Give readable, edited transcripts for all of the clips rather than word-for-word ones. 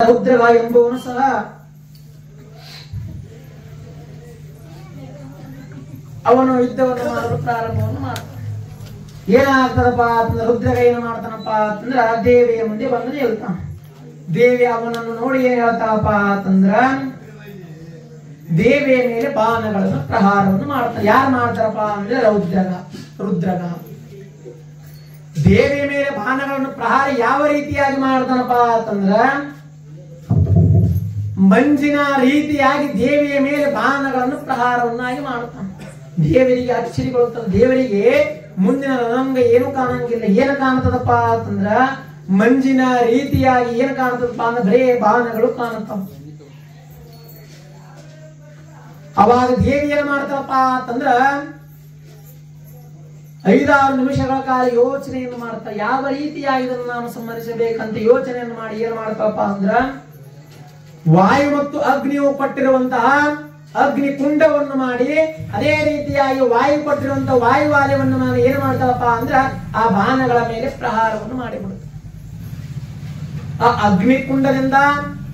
ರುದ್ರಗ ಎಂಬುವನು ಸಹ ಅವನು ಯುದ್ಧವನ್ನು ಮಾಡಲು ಪ್ರಾರಂಭವನ್ನು ಮಾಡ್ತಾನೆ. ಏನಾಗ್ತದಪ್ಪ ಅಂತಂದ್ರೆ ರುದ್ರಗ ಏನು ಮಾಡ್ತಾನಪ್ಪ ಅಂತಂದ್ರ ದೇವಿಯ ಮುಂದೆ ಬಂದು ನಿಲ್ತಾನ. ದೇವಿ ಅವನನ್ನು ನೋಡಿ ಏನ್ ಹೇಳ್ತಾಳಪ್ಪ ಅಂತಂದ್ರ ದೇವಿಯ ಮೇಲೆ ಬಾಣಗಳನ್ನು ಪ್ರಹಾರವನ್ನು ಮಾಡ್ತಾನೆ. ಯಾರು ಮಾಡ್ತಾರಪ್ಪ ಅಂದ್ರೆ ರುದ್ರಗ ದೇವಿಯ ಮೇಲೆ ಬಾಣಗಳನ್ನು ಪ್ರಹಾರ ಯಾವ ರೀತಿಯಾಗಿ ಮಾಡ್ತಾನಪ್ಪ ಅಂತಂದ್ರ ಮಂಜಿನ ರೀತಿಯಾಗಿ ದೇವಿಯ ಮೇಲೆ ಬಾಣಗಳನ್ನು ಪ್ರಹಾರವನ್ನಾಗಿ ಮಾಡ್ತಾನೆ. ದೇವರಿಗೆ ಅಚ್ಚರಿಗೊಳ್ತಾನೆ. ದೇವರಿಗೆ ಮುಂದಿನ ರಣರಂಗ ಏನು ಕಾಣಂಗಿಲ್ಲ. ಏನು ಕಾಣ್ತದಪ್ಪ ಅಂತಂದ್ರ ಮಂಜಿನ ರೀತಿಯಾಗಿ ಏನು ಕಾಣ್ತದಪ್ಪ ಅಂದ್ರೆ ಬರೇ ಬಾಣಗಳು ಕಾಣುತ್ತಾವ. ಅವಾಗ ದೇವಿ ಏನ್ ಮಾಡ್ತಾರಪ್ಪ ಅಂತಂದ್ರ 5-6 ನಿಮಿಷಗಳ ಕಾಲ ಯೋಚನೆಯನ್ನು ಮಾಡ್ತಾ ಯಾವ ರೀತಿಯಾಗಿ ಇದನ್ನು ನಾನು ಸಂಹರಿಸಬೇಕಂತ ಯೋಚನೆಯನ್ನು ಮಾಡಿ ಏನ್ ಮಾಡ್ತಾರಪ್ಪ ಅಂದ್ರ ವಾಯು ಮತ್ತು ಅಗ್ನಿಯು ಕೊಟ್ಟಿರುವಂತಹ ಅಗ್ನಿ ಕುಂಡವನ್ನು ಮಾಡಿ ಅದೇ ರೀತಿಯಾಗಿ ವಾಯು ಕೊಟ್ಟಿರುವಂತಹ ವಾಯುವಾಲಯವನ್ನು ನಾನು ಏನ್ ಮಾಡ್ತಾರಪ್ಪ ಅಂದ್ರ ಆ ಬಾಣಗಳ ಮೇಲೆ ಪ್ರಹಾರವನ್ನು ಮಾಡಿಬಿಡುತ್ತೆ. ಆ ಅಗ್ನಿ ಕುಂಡದಿಂದ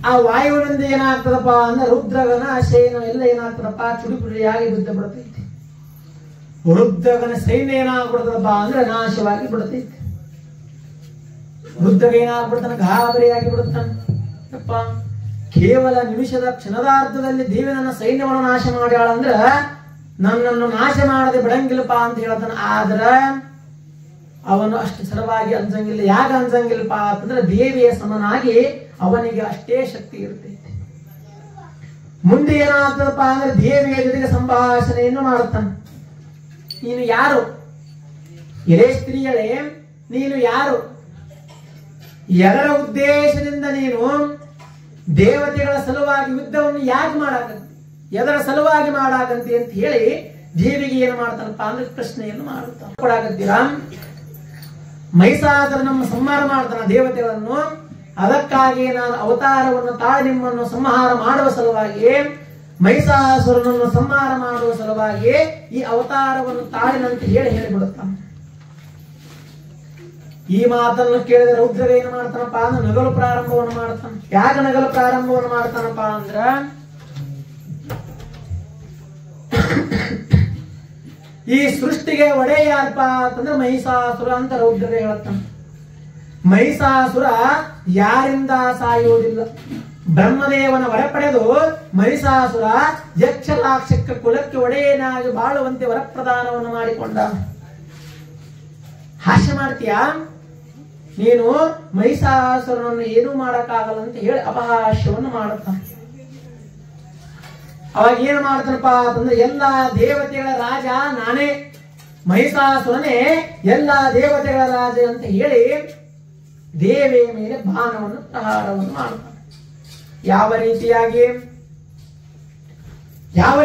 ಆ ವಾಯುವಿನಿಂದ ಏನಾಗ್ತದಪ್ಪ ಅಂದ್ರೆ ರುದ್ರಗನ ಸೈನ್ಯ ಎಲ್ಲ ಏನಾಗ್ತದಪ್ಪ ಚುಡಿಪುಡಿಯಾಗಿ ಬಿದ್ದು ಬಿಡ್ತೈತಿ. ರುದ್ರಗನ ಸೈನ್ಯ ಏನಾಗ್ಬಿಡ್ತದಪ್ಪ ಅಂದ್ರೆ ನಾಶವಾಗಿ ಬಿಡ್ತೈತಿ. ರುದ್ರಗ ಏನಾಗ್ಬಿಡ್ತಾನೆ ಗಾಬರಿಯಾಗಿ ಬಿಡುತ್ತಾನೆ. ಯಪ್ಪ ಕೇವಲ ನಿಮಿಷದ ಕ್ಷಣದಾರ್ಧದಲ್ಲಿ ದೇವಿ ನನ್ನ ಸೈನ್ಯವನ್ನು ನಾಶ ಮಾಡ್ಯಾಳ ಅಂದ್ರ ನನ್ನನ್ನು ನಾಶ ಮಾಡದೆ ಬಿಡಂಗಿಲ್ಲಪ್ಪ ಅಂತ ಹೇಳ್ತಾನೆ. ಆದ್ರ ಅವನು ಅಷ್ಟು ಸರವಾಗಿ ಅಂಜಂಗಿಲ್ಲ. ಯಾಕೆ ಅಂಜಂಗಿಲ್ಲಪ್ಪ ಅಂತಂದ್ರೆ ದೇವಿಯ ಸಮನಾಗಿ ಅವನಿಗೆ ಅಷ್ಟೇ ಶಕ್ತಿ ಇರ್ತೈತಿ. ಮುಂದೆ ಏನಾಗ್ತದಪ್ಪ ಅಂದ್ರೆ ದೇವಿಯ ಜೊತೆಗೆ ಸಂಭಾಷಣೆಯನ್ನು ಮಾಡುತ್ತಾನೆ. ನೀನು ಯಾರು? ಎಲೆ ಸ್ತ್ರೀಯಳೇ, ನೀನು ಯಾರು? ಎಲ್ಲರ ಉದ್ದೇಶದಿಂದ ನೀನು ದೇವತೆಗಳ ಸಲುವಾಗಿ ಯುದ್ಧವನ್ನು ಯಾಕೆ ಮಾಡಾಕಂತಿ? ಎದರ ಸಲುವಾಗಿ ಮಾಡಾಕಂತಿ ಅಂತ ಹೇಳಿ ದೇವಿಗೆ ಏನು ಮಾಡ್ತಾನಪ್ಪ ಅಂದ್ರೆ ಪ್ರಶ್ನೆಯನ್ನು ಮಾಡುತ್ತಾನೆ. ಕೊಡಾಕತ್ತೀರಾ? ಮಹಿಷಾಸುರನನ್ನು ಸಂಹಾರ ಮಾಡ್ತಾನ ದೇವತೆಗಳನ್ನು. ಅದಕ್ಕಾಗಿ ನಾನು ಅವತಾರವನ್ನು ತಾಳಿ ನಿಮ್ಮನ್ನು ಸಂಹಾರ ಮಾಡುವ ಸಲುವಾಗಿ, ಮಹಿಷಾಸುರನನ್ನು ಸಂಹಾರ ಮಾಡುವ ಸಲುವಾಗಿ ಈ ಅವತಾರವನ್ನು ತಾಳಿನಂತೆ ಹೇಳಿಬಿಡುತ್ತಾನೆ. ಈ ಮಾತನ್ನು ಕೇಳಿದ ರುದ್ರಗ ಏನು ಮಾಡ್ತಾನಪ್ಪ ಅಂದ್ರೆ ನಗಲು ಪ್ರಾರಂಭವನ್ನು ಮಾಡ್ತಾನೆ. ಯಾಕೆ ನಗಲು ಪ್ರಾರಂಭವನ್ನು ಮಾಡ್ತಾನಪ್ಪ ಅಂದ್ರ ಈ ಸೃಷ್ಟಿಗೆ ಒಡೆಯ ಯಾರಪ್ಪ ಅಂತಂದ್ರೆ ಮಹಿಷಾಸುರ ಅಂತ ರುದ್ರಗ ಹೇಳ್ತಾನೆ. ಮಹಿಷಾಸುರ ಯಾರಿಂದ ಸಾಯುವುದಿಲ್ಲ. ಬ್ರಹ್ಮದೇವನ ವರ ಪಡೆದು ಮಹಿಷಾಸುರ ಯಕ್ಷ ರಾಕ್ಷಸ ಕುಲಕ್ಕೆ ಒಡೆಯನಾಗಿ ಬಾಳುವಂತೆ ವರಪ್ರದಾನವನ್ನು ಮಾಡಿಕೊಂಡ. ಹಾಸ್ಯ ಮಾಡ್ತೀಯಾ ನೀನು? ಮಹಿಷಾಸುರನನ್ನು ಏನೂ ಮಾಡಕ್ಕಾಗಲ್ಲ ಅಂತ ಹೇಳಿ ಅಪಹಾಸ್ಯವನ್ನು ಮಾಡುತ್ತಾನೆ. ಅವಾಗ ಏನು ಮಾಡ್ತಾನಪ್ಪ ಅಂತಂದ್ರೆ ಎಲ್ಲಾ ದೇವತೆಗಳ ರಾಜ ನಾನೇ, ಮಹಿಷಾಸುರನೇ ಎಲ್ಲಾ ದೇವತೆಗಳ ರಾಜ ಅಂತ ಹೇಳಿ ದೇವಿಯ ಮೇಲೆ ಬಾಣವನ್ನು ಪ್ರಹಾರವನ್ನು ಮಾಡ್ತಾನೆ. ಯಾವ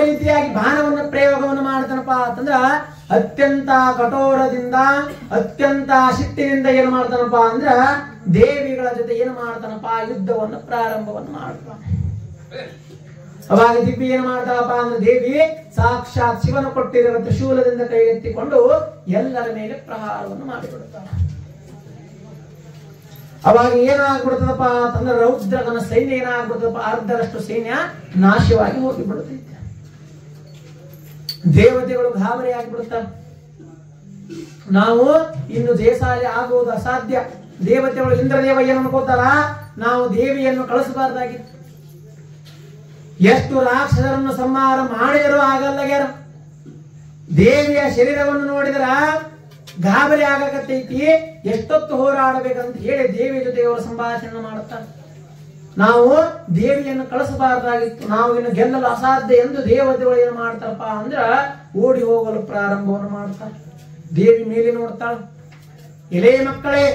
ರೀತಿಯಾಗಿ ಬಾಣವನ್ನು ಪ್ರಯೋಗವನ್ನು ಮಾಡ್ತಾನಪ್ಪ ಅಂತಂದ್ರ ಅತ್ಯಂತ ಕಠೋರದಿಂದ ಅತ್ಯಂತ ಶಿಟ್ಟಿನಿಂದ ಏನು ಮಾಡ್ತಾನಪ್ಪ ಅಂದ್ರ ದೇವಿಗಳ ಜೊತೆ ಏನು ಮಾಡ್ತಾನಪ್ಪ ಯುದ್ಧವನ್ನು ಪ್ರಾರಂಭವನ್ನು ಮಾಡ್ತಾನೆ. ಅವಾಗ ದಿವ್ಯ ಏನು ಮಾಡ್ತಾಳಪ್ಪ ಅಂದ್ರೆ ದೇವಿ ಸಾಕ್ಷಾತ್ ಶಿವನು ಕೊಟ್ಟಿರುವ ತ್ರಿಶೂಲದಿಂದ ಕೈ ಎತ್ತಿಕೊಂಡು ಎಲ್ಲರ ಮೇಲೆ ಪ್ರಹಾರವನ್ನು ಮಾಡಿಬಿಡುತ್ತಾಳೆ. ಅವಾಗ ಏನಾಗ್ಬಿಡ್ತದಪ್ಪ ಅಂತಂದ್ರೆ ರೌದ್ರಗನ ಸೈನ್ಯ ಏನಾಗ್ಬಿಡ್ತದಪ್ಪ ಅರ್ಧರಷ್ಟು ಸೈನ್ಯ ನಾಶವಾಗಿ ಹೋಗಿಬಿಡುತ್ತೈತೆ. ದೇವತೆಗಳು ಗಾಬರಿ ಆಗಿಬಿಡುತ್ತಾರೆ. ನಾವು ಇನ್ನು ಜಯಶಾಲಿ ಆಗುವುದು ಅಸಾಧ್ಯ. ದೇವತೆಗಳು ಇಂದ್ರದೇವ ಏನು ಅನ್ಕೋತಾರ, ನಾವು ದೇವಿಯನ್ನು ಕಳಿಸಬಾರ್ದಾಗಿತ್ತು. ಎಷ್ಟು ರಾಕ್ಷಸರನ್ನು ಸಂಹಾರ ಮಾಡಿದರೂ ಆಗಲ್ಲಗ್ಯಾರ. ದೇವಿಯ ಶರೀರವನ್ನು ನೋಡಿದ್ರ ಗಾಬರಿ ಆಗಕತ್ತೈತಿ. ಎಷ್ಟೊತ್ತು ಹೋರಾಡಬೇಕಂತ ಹೇಳಿ ದೇವಿಯ ಜೊತೆ ಅವರು ಸಂಭಾಷಣೆ ಮಾಡುತ್ತಾರೆ. ನಾವು ದೇವಿಯನ್ನು ಕಳಿಸಬಾರ್ದಾಗಿತ್ತು, ನಾವು ಇನ್ನು ಗೆಲ್ಲಲು ಅಸಾಧ್ಯ ಎಂದು ದೇವತೆಗಳು ಏನು ಮಾಡ್ತಾರಪ್ಪ ಅಂದ್ರ ಓಡಿ ಹೋಗಲು ಪ್ರಾರಂಭವನ್ನು ಮಾಡ್ತಾರೆ. ದೇವಿ ಮೇಲೆ ನೋಡ್ತಾಳ. ಎಲೆ ಮಕ್ಕಳೇ,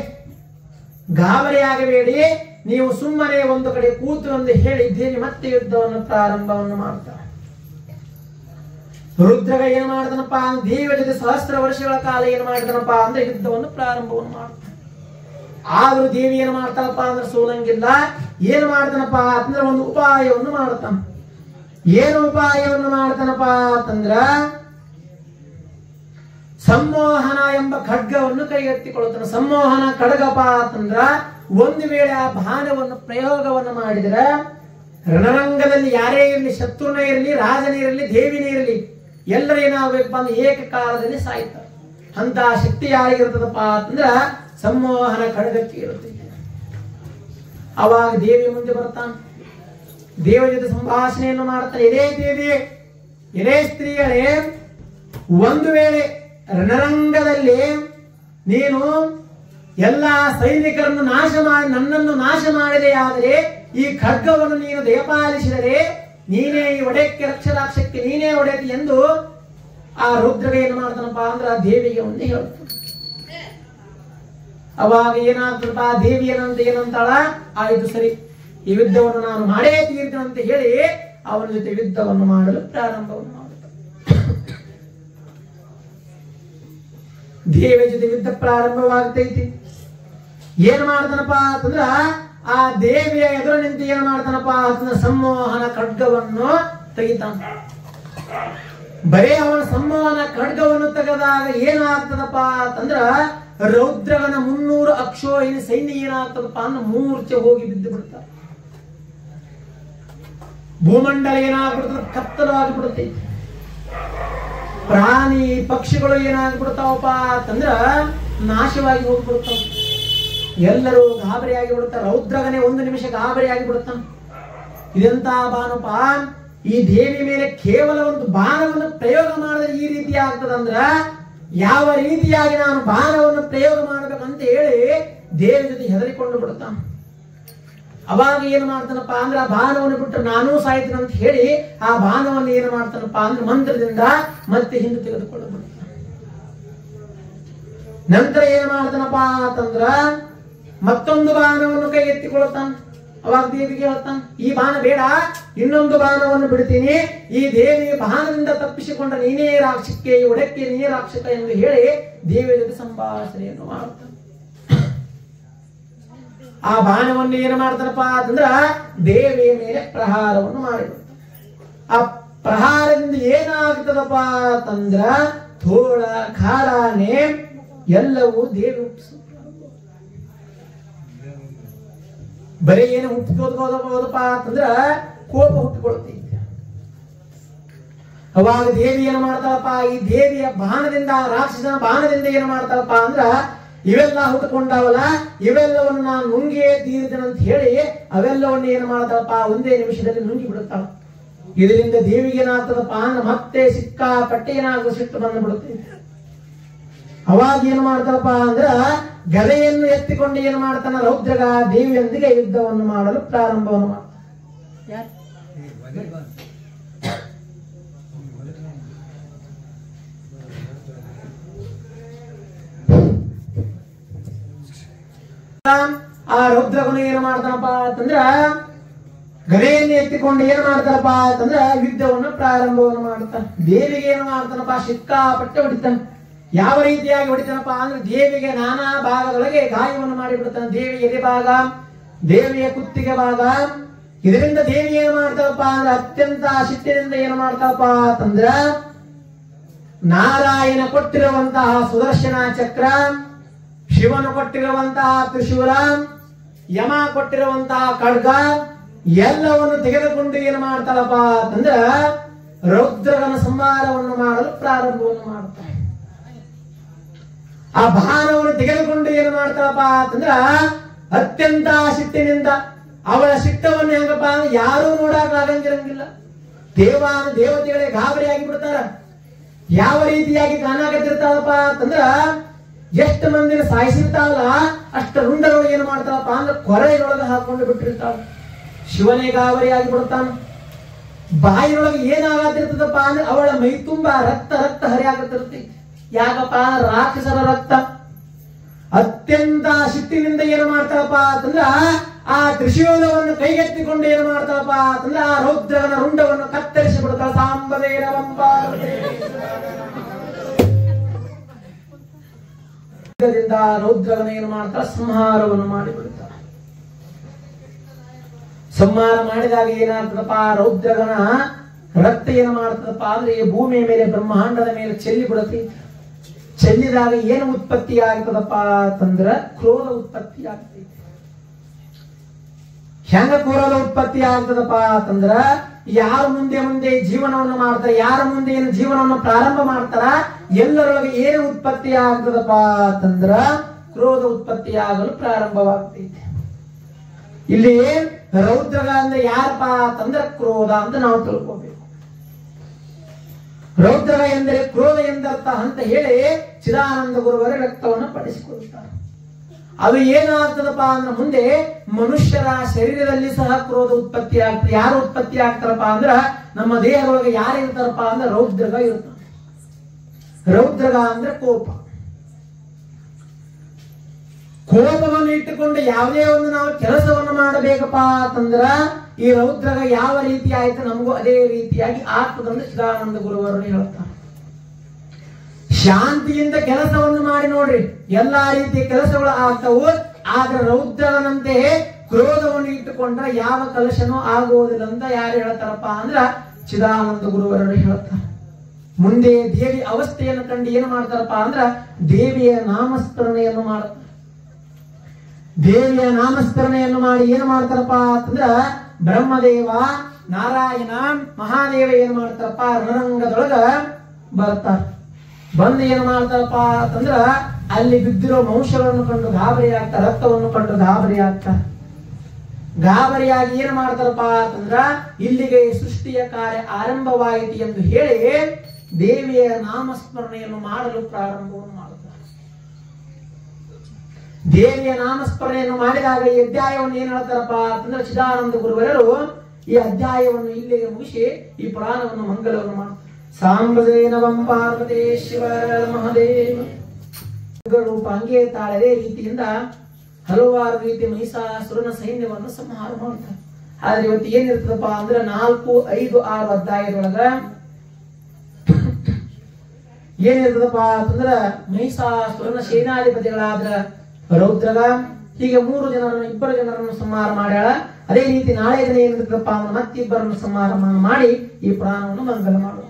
ಗಾಬರಿ ಆಗಬೇಡಿ, ನೀವು ಸುಮ್ಮನೆ ಒಂದು ಕಡೆ ಕೂತು ಎಂದು ಹೇಳಿ ದೇವಿ ಮತ್ತೆ ಯುದ್ಧವನ್ನು ಪ್ರಾರಂಭವನ್ನು ಮಾಡ್ತಾಳೆ. ರುದ್ರಗ ಏನ್ ಮಾಡ್ತಾನಪ್ಪ ದೇವಿಯ ಜೊತೆ ಸಹಸ್ರ ವರ್ಷಗಳ ಕಾಲ ಏನ್ ಮಾಡ್ತಾನಪ್ಪ ಅಂದ್ರೆ ಯುದ್ಧವನ್ನು ಪ್ರಾರಂಭವನ್ನು ಮಾಡ್ತಾನೆ. ಆದ್ರೂ ದೇವಿ ಏನ್ ಮಾಡ್ತಾನಪ್ಪ ಅಂದ್ರೆ ಸೋಲಂಗಿಲ್ಲ. ಏನ್ ಮಾಡ್ತಾನಪ್ಪ ಅಂತಂದ್ರೆ ಒಂದು ಉಪಾಯವನ್ನು ಮಾಡ್ತಾನ. ಏನು ಉಪಾಯವನ್ನು ಮಾಡ್ತಾನಪ್ಪ ಅಂತಂದ್ರ ಸಂಮೋಹನ ಎಂಬ ಖಡ್ಗವನ್ನು ಕೈಗೆತ್ತಿಕೊಳ್ಳುತ್ತಾನೆ. ಸಂಮೋಹನ ಖಡ್ಗಪ್ಪ ಅಂತಂದ್ರ ಒಂದು ವೇಳೆ ಆ ಬಾಣವನ್ನು ಪ್ರಯೋಗವನ್ನು ಮಾಡಿದರೆ ರಣರಂಗದಲ್ಲಿ ಯಾರೇ ಇರಲಿ, ಶತ್ರುನೇ ಇರಲಿ, ರಾಜನೇ ಇರಲಿ, ದೇವಿನೇ ಇರಲಿ, ಎಲ್ಲರೂ ಏನಾಗಬೇಕಪ್ಪ ಅಂದ್ರೆ ಏಕಕಾಲದಲ್ಲಿ ಸಾಯ್ತಾರೆ. ಅಂತ ಶಕ್ತಿ ಯಾರಿಗಿರ್ತದಪ್ಪ ಅಂತಂದ್ರ ಸಂಮೋಹನ ಖಡ್ಗಕ್ಕೆ ಇರುತ್ತೆ. ಅವಾಗ ದೇವಿ ಮುಂದೆ ಬರ್ತಾನೆ, ದೇವ ಜೊತೆ ಸಂಭಾಷಣೆಯನ್ನು ಮಾಡ್ತಾನೆ. ಎದೇ ದೇವಿ, ಎದೇ ಸ್ತ್ರೀಗಳೇ, ಒಂದು ವೇಳೆ ರಣರಂಗದಲ್ಲಿ ನೀನು ಎಲ್ಲಾ ಸೈನಿಕರನ್ನು ನಾಶ ಮಾಡಿ ನನ್ನನ್ನು ನಾಶ ಮಾಡಿದೆಯಾದರೆ, ಈ ಖಡ್ಗವನ್ನು ನೀನು ದಯಪಾಲಿಸಿದರೆ ನೀನೇ ಈ ಒಡೆಯಕ್ಕೆ ರಕ್ಷರಾಕ್ಷಕ್ಕೆ ನೀನೇ ಒಡೆಯತಿ ಎಂದು ಆ ರುದ್ರಗ ಏನು ಮಾಡ್ತಾನಪ್ಪ ಅಂದ್ರ ದೇವಿಗೆ ಒಂದೇ ಹೇಳ್ತಾನೆ. ಅವಾಗ ಏನಾಗ್ತದಪ್ಪ, ದೇವಿ ಏನಂತಾಳ, ಆಯ್ತು ಸರಿ, ಈ ಯುದ್ಧವನ್ನು ನಾನು ಮಾಡೇ ತೀರ್ತೇನೆ ಅಂತ ಹೇಳಿ ಅವನ ಜೊತೆ ಯುದ್ಧವನ್ನು ಮಾಡಲು ಪ್ರಾರಂಭವನ್ನು ಮಾಡುತ್ತಾನೆ. ದೇವಿ ಜೊತೆ ಯುದ್ಧ ಪ್ರಾರಂಭವಾಗ್ತೈತಿ. ಏನ್ ಮಾಡ್ತಾನಪ್ಪ ಅಂತಂದ್ರ ಆ ದೇವಿಯ ಎದುರು ನಿಂತು ಏನ್ ಮಾಡ್ತಾನಪ್ಪ ಅಂತಂದ್ರ ಸಂಮೋಹನ ಖಡ್ಗವನ್ನು ತೆಗಿತಾನ. ಬರೇ ಅವನ ಸಂಮೋಹನ ಖಡ್ಗವನ್ನು ತೆಗೆದಾಗ ಏನಾಗ್ತದಪ್ಪ ಅಂತಂದ್ರ ರೌದ್ರಗನ 300 ಅಕ್ಷೋಹಿಣಿ ಸೈನ್ಯ ಏನಾಗ್ತದಪ್ಪ ಅಂದ್ರೆ ಮೂರ್ಛೆ ಹೋಗಿ ಬಿದ್ದು ಬಿಡ್ತಾರೆ. ಭೂಮಂಡಲ ಏನಾಗ್ಬಿಡ್ತದ, ಕತ್ತಲವಾಗಿಬಿಡುತ್ತೆ. ಪ್ರಾಣಿ ಪಕ್ಷಿಗಳು ಏನಾಗ್ಬಿಡ್ತಾವಪ್ಪ ಅಂತಂದ್ರ ನಾಶವಾಗಿ ಹೋಗ್ಬಿಡ್ತಾವ. ಎಲ್ಲರೂ ಗಾಬರಿ ಆಗಿಬಿಡ್ತಾರೆ. ರೌದ್ರಗನೇ ಒಂದು ನಿಮಿಷ ಗಾಬರಿ ಆಗಿಬಿಡ್ತಾನೆ. ಇದೆಂತ ಬಾನಪ್ಪ, ಈ ದೇವಿ ಮೇಲೆ ಕೇವಲ ಒಂದು ಬಾಣವನ್ನು ಪ್ರಯೋಗ ಮಾಡಿದ್ರೆ ಈ ರೀತಿ ಆಗ್ತದಂದ್ರ ಯಾವ ರೀತಿಯಾಗಿ ನಾನು ಬಾಣವನ್ನು ಪ್ರಯೋಗ ಮಾಡಬೇಕಂತ ಹೇಳಿ ದೇವಿ ಜೊತೆ ಹೆದರಿಕೊಂಡು ಬಿಡ್ತಾನೆ. ಅವಾಗ ಏನ್ ಮಾಡ್ತಾನಪ್ಪ ಅಂದ್ರೆ ಆ ಬಾಣವನ್ನು ಬಿಟ್ಟು ನಾನೂ ಸಾಯ್ತೀನಿ ಅಂತ ಹೇಳಿ ಆ ಬಾಣವನ್ನು ಏನ್ ಮಾಡ್ತಾನಪ್ಪ ಅಂದ್ರೆ ಮಂತ್ರದಿಂದ ಮತ್ತೆ ಹಿಂದೆ ತೆಗೆದುಕೊಂಡು ಬಿಡ್ತಾನೆ. ನಂತರ ಏನ್ ಮಾಡ್ತಾನಪ್ಪ ಅಂತಂದ್ರ ಮತ್ತೊಂದು ಬಾಣವನ್ನು ಕೈ ಎತ್ತಿಕೊಳ್ತಾನೆ. ಅವಾಗ ದೇವಿಗೆ ಹೇಳ್ತಾನೆ, ಈ ಬಾಣ ಬೇಡ, ಇನ್ನೊಂದು ಬಾಣವನ್ನು ಬಿಡ್ತೀನಿ, ಈ ದೇವಿ ಬಾಣದಿಂದ ತಪ್ಪಿಸಿಕೊಂಡ ನೀನೇ ರಾಕ್ಷಕ್ಕೆ, ಈ ಒಡಕ್ಕೆ ನೀನೇ ರಾಕ್ಷಕ ಎಂದು ಹೇಳಿ ದೇವಿಯ ಜೊತೆ ಸಂಭಾಷಣೆಯನ್ನು ಮಾಡ್ತಾನೆ. ಆ ಬಾಣವನ್ನು ಏನು ಮಾಡ್ತಾನಪ್ಪ ಅಂತಂದ್ರ ದೇವಿಯ ಮೇಲೆ ಪ್ರಹಾರವನ್ನು ಮಾಡಿಬಿಡ್ತಾನೆ. ಆ ಪ್ರಹಾರದಿಂದ ಏನಾಗ್ತದಪ್ಪ ಅಂತಂದ್ರ ಥೋಳ ಖಾರಾನೆ ಎಲ್ಲವೂ ದೇವಿ ಹುಟ್ಟಿಸ. ಬರೀ ಏನು ಹುಟ್ಟಿಕೋದಪ್ಪ ಅಂತಂದ್ರ ಕೋಪ ಹುಟ್ಟಿಕೊಳ್ತೈತೆ. ಅವಾಗ ದೇವಿ ಏನು ಮಾಡ್ತಾಳಪ್ಪ, ಈ ದೇವಿಯ ಬಾಣದಿಂದ, ರಾಕ್ಷಸನ ಬಾಣದಿಂದ ಏನು ಮಾಡ್ತಾಳಪ್ಪ ಅಂದ್ರ ಇವೆಲ್ಲ ಹುಟ್ಟುಕೊಂಡವಲ್ಲ, ಇವೆಲ್ಲವನ್ನು ನಾನು ನುಂಗಿಯೇ ತೀರಿದ್ದೇನೆ ಅಂತ ಹೇಳಿ ಅವೆಲ್ಲವನ್ನು ಏನು ಮಾಡ್ತಾಳಪ್ಪ ಒಂದೇ ನಿಮಿಷದಲ್ಲಿ ನುಂಗಿ ಬಿಡುತ್ತಾಳ. ಇದರಿಂದ ದೇವಿಗೆ ಏನಾಗ್ತದಪ್ಪ ಅಂದ್ರೆ ಮತ್ತೆ ಸಿಕ್ಕಾಪಟ್ಟೆ ಏನಾಗ ಸಿಟ್ಟು ಬಂದು ಬಿಡುತ್ತೈತೆ. ಅವಾಗ ಏನು ಮಾಡ್ತಾರಪ್ಪ ಅಂದ್ರ ಗದೆಯನ್ನು ಎತ್ತಿಕೊಂಡು ಏನು ಮಾಡ್ತಾನ ರೌದ್ರಗ ದೇವಿಯೊಂದಿಗೆ ಯುದ್ಧವನ್ನು ಮಾಡಲು ಪ್ರಾರಂಭವನ್ನು ಮಾಡ್ತಾನೆ. ಆ ರೌದ್ರಗನು ಏನು ಮಾಡ್ತಾನಪ್ಪ ಅಂತಂದ್ರ ಗದೆಯನ್ನು ಎತ್ತಿಕೊಂಡು ಏನು ಮಾಡ್ತಾರಪ್ಪ ಅಂತಂದ್ರ ಯುದ್ಧವನ್ನು ಪ್ರಾರಂಭವನ್ನು ಮಾಡ್ತಾನೆ. ದೇವಿಗೆ ಏನು ಮಾಡ್ತಾನಪ್ಪ ಸಿಕ್ಕಾಪಟ್ಟೆ ಹೊಡಿತಾನೆ. ಯಾವ ರೀತಿಯಾಗಿ ಹೊಡಿತಾನಪ್ಪ ಅಂದ್ರೆ ದೇವಿಗೆ ನಾನಾ ಭಾಗದೊಳಗೆ ಗಾಯವನ್ನು ಮಾಡಿಬಿಡ್ತಾನೆ. ದೇವಿ ಎದೆ ಭಾಗ, ದೇವಿಯ ಕುತ್ತಿಗೆ ಭಾಗ. ಇದರಿಂದ ದೇವಿ ಏನು ಮಾಡ್ತಾಳಪ್ಪ ಅಂದ್ರೆ ಅತ್ಯಂತ ಶಿಟ್ಟಿನಿಂದ ಏನು ಮಾಡ್ತಾಳಪ್ಪ ಅಂತಂದ್ರ ನಾರಾಯಣ ಕೊಟ್ಟಿರುವಂತಹ ಸುದರ್ಶನ ಚಕ್ರ, ಶಿವನು ಕೊಟ್ಟಿರುವಂತಹ ತ್ರಿಶೂಲ, ಯಮ ಕೊಟ್ಟಿರುವಂತಹ ಖಡ್ಗ ಎಲ್ಲವನ್ನು ತೆಗೆದುಕೊಂಡು ಏನು ಮಾಡ್ತಾಳಪ್ಪ ಅಂತಂದ್ರ ರೌದ್ರಗನ ಸಂಹಾರವನ್ನು ಮಾಡಲು ಪ್ರಾರಂಭವನ್ನು ಮಾಡ್ತಾಳೆ. ಆ ಬಾಣವನ್ನು ತೆಗೆದುಕೊಂಡು ಏನು ಮಾಡ್ತಾಳಪ್ಪ ಅಂತಂದ್ರ ಅತ್ಯಂತ ಸಿಟ್ಟಿನಿಂದ ಅವಳ ಸಿಟ್ಟವನ್ನು ಹೆಂಗಪ್ಪ ಅಂದ್ರೆ ಯಾರೂ ನೋಡಕ್ ಆಗಂಗಿರಂಗಿಲ್ಲ. ದೇವತೆಗಳೇ ಗಾಬರಿ ಆಗಿ ಬಿಡ್ತಾರ. ಯಾವ ರೀತಿಯಾಗಿ ಕಾಣಾಕತ್ತಿರ್ತಾಳಪ್ಪ ಅಂತಂದ್ರ ಎಷ್ಟು ಮಂದಿನ ಸಾಯಿಸಿರ್ತಾವಲ್ಲ ಅಷ್ಟ ರುಂಡಗಳು ಏನು ಮಾಡ್ತಾಳಪ್ಪ ಅಂದ್ರೆ ಕೊರೆಯೊಳಗೆ ಹಾಕೊಂಡು ಬಿಟ್ಟಿರ್ತಾವ. ಶಿವನೇ ಗಾಬರಿ ಆಗಿ ಬಿಡ್ತಾನ. ಬಾಯಿನೊಳಗೆ ಏನಾಗತ್ತಿರ್ತದಪ್ಪ ಅಂದ್ರೆ ಅವಳ ಮೈ ತುಂಬಾ ರಕ್ತ ರಕ್ತ ಹರಿಯಾಗತ್ತಿರ್ತೈತಿ. ಯಾಕಪ್ಪ ರಾಕ್ಷಸರ ರಕ್ತ. ಅತ್ಯಂತ ಶಿಟ್ಟಿನಿಂದ ಏನು ಮಾಡ್ತಾಳಪ್ಪ ಅಂತಂದ್ರ ಆ ತ್ರಿಶೂಲವನ್ನು ಕೈಗೆತ್ತಿಕೊಂಡು ಏನು ಮಾಡ್ತಾಳಪ್ಪ ಅಂತಂದ್ರ ಆ ರೌದ್ರಗನ ರುಂಡವನ್ನು ಕತ್ತರಿಸಿ ಬಿಡ್ತಾಳ. ಸಾಂಬದೇನ ರೌದ್ರಗನ ಏನು ಮಾಡ್ತಾಳ ಸಂಹಾರವನ್ನು ಮಾಡಿಬಿಡ್ತಾಳ. ಸಂಹಾರ ಮಾಡಿದಾಗ ಏನಾಗ್ತದಪ್ಪ ರೌದ್ರಗನ ರಕ್ತ ಏನು ಮಾಡ್ತದಪ್ಪ ಅಂದ್ರೆ ಭೂಮಿಯ ಮೇಲೆ ಬ್ರಹ್ಮಾಂಡದ ಮೇಲೆ ಚೆಲ್ಲಿ ಬಿಡತಿ. ಚೆಲ್ಲಿದಾಗ ಏನು ಉತ್ಪತ್ತಿ ಆಗ್ತದಪ್ಪ ಅಂತಂದ್ರ ಕ್ರೋಧ ಉತ್ಪತ್ತಿ ಆಗ್ತೈತಿ. ಹೆಂಗ ಕ್ರೋಧ ಉತ್ಪತ್ತಿ ಆಗ್ತದಪ್ಪ ಅಂತಂದ್ರ ಯಾರ ಮುಂದೆ ಮುಂದೆ ಜೀವನವನ್ನು ಮಾಡ್ತಾರ, ಯಾರ ಮುಂದೆ ಏನು ಜೀವನವನ್ನು ಪ್ರಾರಂಭ ಮಾಡ್ತಾರ ಎಲ್ಲರೊಳಗೆ ಏನು ಉತ್ಪತ್ತಿ ಆಗ್ತದಪ್ಪ ಅಂತಂದ್ರ ಕ್ರೋಧ ಉತ್ಪತ್ತಿ ಆಗಲು ಪ್ರಾರಂಭವಾಗ್ತೈತೆ. ಇಲ್ಲಿ ರೌದ್ರಗ ಅಂದ್ರೆ ಯಾರಪ್ಪ ಅಂತಂದ್ರ ಕ್ರೋಧ ಅಂತ ನಾವು ತಿಳ್ಕೋಬೇಕು. ರೌದ್ರಗ ಎಂದರೆ ಕ್ರೋಧ ಎಂದರ್ಥ ಅಂತ ಹೇಳಿ ಚಿದಾನಂದ ಗುರುವರ ವ್ಯಕ್ತವನ್ನು ಪಡಿಸಿಕೊಳ್ಳುತ್ತಾರೆ. ಅದು ಏನಾಗ್ತದಪ್ಪ ಅಂದ್ರೆ ಮುಂದೆ ಮನುಷ್ಯರ ಶರೀರದಲ್ಲಿ ಸಹ ಕ್ರೋಧ ಉತ್ಪತ್ತಿ ಆಗ್ತದೆ. ಯಾರು ಉತ್ಪತ್ತಿ ಆಗ್ತಾರಪ್ಪ ಅಂದ್ರ ನಮ್ಮ ದೇಹದೊಳಗೆ ಯಾರು ಇರ್ತಾರಪ್ಪ ಅಂದ್ರೆ ರೌದ್ರಗ ಇರ್ತಾರೆ. ರೌದ್ರಗ ಅಂದ್ರೆ ಕೋಪ. ಕೋಪವನ್ನು ಇಟ್ಟುಕೊಂಡು ಯಾವುದೇ ಒಂದು ನಾವು ಕೆಲಸವನ್ನು ಮಾಡಬೇಕಪ್ಪ ಅಂತಂದ್ರ ಈ ರೌದ್ರಗ ಯಾವ ರೀತಿ ಆಯ್ತು ನಮಗೂ ಅದೇ ರೀತಿಯಾಗಿ ಆಗ್ತದಂದ್ರೆ ಚಿದಾನಂದ ಗುರುವರು ಹೇಳ್ತಾರೆ. ಶಾಂತಿಯಿಂದ ಕೆಲಸವನ್ನು ಮಾಡಿ ನೋಡ್ರಿ, ಎಲ್ಲಾ ರೀತಿಯ ಕೆಲಸಗಳು ಆಗ್ತವು. ಆದ್ರೆ ರೌದ್ರನಂತೆ ಕ್ರೋಧವನ್ನು ಇಟ್ಟುಕೊಂಡ್ರೆ ಯಾವ ಕೆಲಸನೂ ಆಗುವುದಿಲ್ಲ ಅಂತ ಯಾರು ಹೇಳ್ತಾರಪ್ಪ ಅಂದ್ರ ಚಿದಾನಂದ ಗುರುವರು ಹೇಳ್ತಾರೆ. ಮುಂದೆ ದೇವಿ ಅವಸ್ಥೆಯನ್ನು ಕಂಡು ಏನು ಮಾಡ್ತಾರಪ್ಪ ಅಂದ್ರ ದೇವಿಯ ನಾಮಸ್ಮರಣೆಯನ್ನು ಮಾಡ್ತಾರೆ. ದೇವಿಯ ನಾಮಸ್ಮರಣೆಯನ್ನು ಮಾಡಿ ಏನು ಮಾಡ್ತಾರಪ್ಪ ಅಂತಂದ್ರ ಬ್ರಹ್ಮದೇವ, ನಾರಾಯಣ, ಮಹಾದೇವ ಏನ್ ಮಾಡ್ತಾರಪ್ಪ ರಣರಂಗದೊಳಗ ಬರ್ತಾರ. ಬಂದು ಏನ್ ಮಾಡ್ತಾರಪ್ಪ ಅಂತಂದ್ರ ಅಲ್ಲಿ ಬಿದ್ದಿರೋ ವಂಶಗಳನ್ನು ಕಂಡು ಗಾಬರಿ ಆಗ್ತಾರ, ರಕ್ತವನ್ನು ಕಂಡು ಗಾಬರಿ ಆಗ್ತಾರ. ಗಾಬರಿಯಾಗಿ ಏನ್ ಮಾಡ್ತಾರಪ್ಪ ಅಂತಂದ್ರ ಇಲ್ಲಿಗೆ ಸೃಷ್ಟಿಯ ಕಾರ್ಯ ಆರಂಭವಾಯಿತು ಎಂದು ಹೇಳಿ ದೇವಿಯ ನಾಮಸ್ಮರಣೆಯನ್ನು ಮಾಡಲು ಪ್ರಾರಂಭವನ್ನು ಮಾಡುತ್ತಾರೆ. ದೇವಿಯ ನಾಮಸ್ಮರಣೆಯನ್ನು ಮಾಡಿದಾಗ ಈ ಅಧ್ಯಾಯವನ್ನು ಏನ್ ಹೇಳ್ತಾರಪ್ಪ ಅಂತಂದ್ರೆ ಚಿದಾನಂದ ಗುರುವರರು ಈ ಅಧ್ಯಾಯವನ್ನು ಇಲ್ಲಿಗೆ ಮುಗಿಸಿ ಈ ಪುರಾಣವನ್ನು ಮಂಗಲವನ್ನು ಮಾಡ್ತಾರೆ. ಸಾಂಬದೇನವಂ ಪಾರ್ವತೇಶ್ವರ ಮಹದೇವ ರೂಪ ಹಂಗೆ ತಾಳದೇ ರೀತಿಯಿಂದ ಹಲವಾರು ರೀತಿ ಮಹಿಷಾಸುರನ ಸೈನ್ಯವನ್ನು ಸಂಹಾರ ಮಾಡ್ತಾರೆ. ಆದ್ರೆ ಇವತ್ತು ಏನಿರ್ತದಪ್ಪ ಅಂದ್ರೆ 4, 5, 6 ಅಧ್ಯಾಯದೊಳಗ ಏನಿರ್ತದಪ್ಪ ಅಂತಂದ್ರ ಮಹಿಷಾಸುರನ ಸೇನಾಧಿಪತಿಗಳಾದ್ರ ರೌದ್ರಗ ಹೀಗೆ 3 ಜನರನ್ನು 2 ಜನರನ್ನು ಸಂಹಾರ ಮಾಡ್ಯಾಳ. ಅದೇ ರೀತಿ ನಾಳೆ ದಿನ ಏನಿರ್ತದಪ್ಪ ಅಂದ್ರೆ ಮತ್ತಿಬ್ಬರನ್ನು ಸಂಹಾರ ಮಾಡಿ ಈ ಪುರಾಣವನ್ನು ಮಂಗಲ ಮಾಡುವ.